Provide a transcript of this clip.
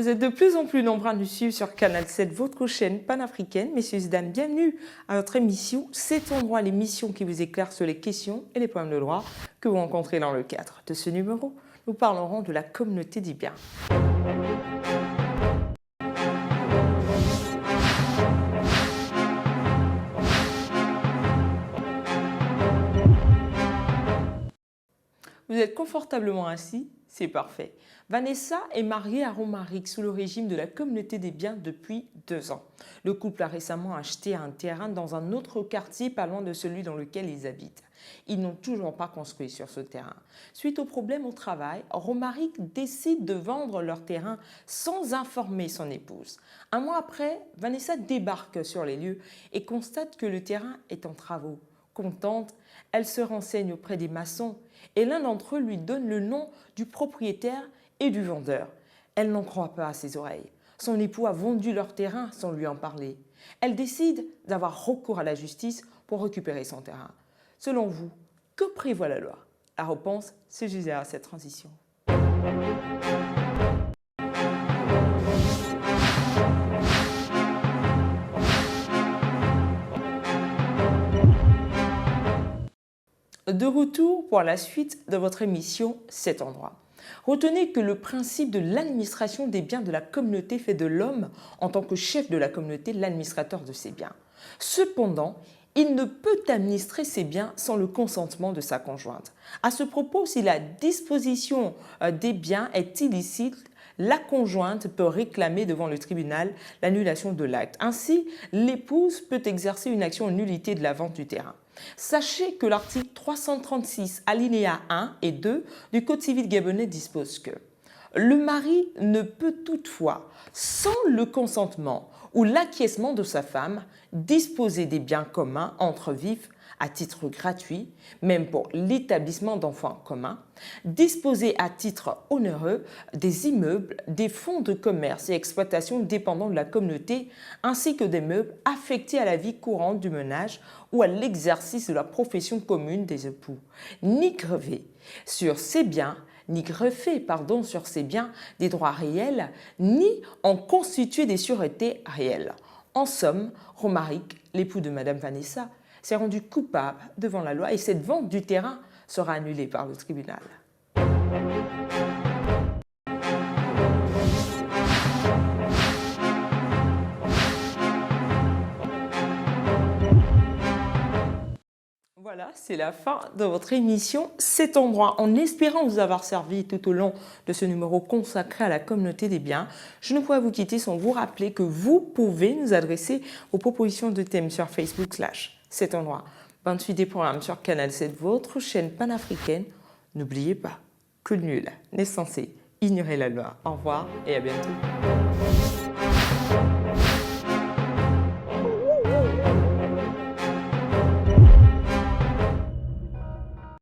Vous êtes de plus en plus nombreux à nous suivre sur Canal 7, votre chaîne panafricaine. Messieurs et dames, bienvenue à notre émission Cet endroit, l'émission qui vous éclaire sur les questions et les problèmes de droit que vous rencontrez dans le cadre de ce numéro. Nous parlerons de la communauté des biens. Vous êtes confortablement assis, c'est parfait. Vanessa est mariée à Romaric sous le régime de la communauté des biens depuis 2 ans. Le couple a récemment acheté un terrain dans un autre quartier pas loin de celui dans lequel ils habitent. Ils n'ont toujours pas construit sur ce terrain. Suite aux problèmes au travail, Romaric décide de vendre leur terrain sans informer son épouse. Un mois après, Vanessa débarque sur les lieux et constate que le terrain est en travaux. Contente, elle se renseigne auprès des maçons et l'un d'entre eux lui donne le nom du propriétaire et du vendeur. Elle n'en croit pas à ses oreilles. Son époux a vendu leur terrain sans lui en parler. Elle décide d'avoir recours à la justice pour récupérer son terrain. Selon vous, que prévoit la loi? La réponse, c'est juste à cette transition. De retour pour la suite de votre émission Cet endroit. Retenez que le principe de l'administration des biens de la communauté fait de l'homme, en tant que chef de la communauté, l'administrateur de ses biens. Cependant, il ne peut administrer ses biens sans le consentement de sa conjointe. À ce propos, si la disposition des biens est illicite, la conjointe peut réclamer devant le tribunal l'annulation de l'acte. Ainsi, l'épouse peut exercer une action en nullité de la vente du terrain. Sachez que l'article 336 alinéa 1 et 2 du Code civil gabonais dispose que le mari ne peut toutefois, sans le consentement ou l'acquiescement de sa femme, disposer des biens communs entre vifs à titre gratuit, même pour l'établissement d'enfants communs, disposer à titre onéreux des immeubles, des fonds de commerce et exploitation dépendant de la communauté, ainsi que des meubles affectés à la vie courante du ménage ou à l'exercice de la profession commune des époux, ni grever sur ces biens, ni greffer sur ces biens des droits réels, ni en constituer des sûretés réelles. En somme, Romaric, l'époux de Madame Vanessa, s'est rendu coupable devant la loi et cette vente du terrain sera annulée par le tribunal. Voilà, c'est la fin de votre émission Cet endroit. En espérant vous avoir servi tout au long de ce numéro consacré à la communauté des biens, je ne pourrais vous quitter sans vous rappeler que vous pouvez nous adresser vos propositions de thèmes sur Facebook /Cet endroit. Bonne suite des programmes sur Canal 7, votre chaîne panafricaine. N'oubliez pas que le nul n'est censé ignorer la loi. Au revoir et à bientôt.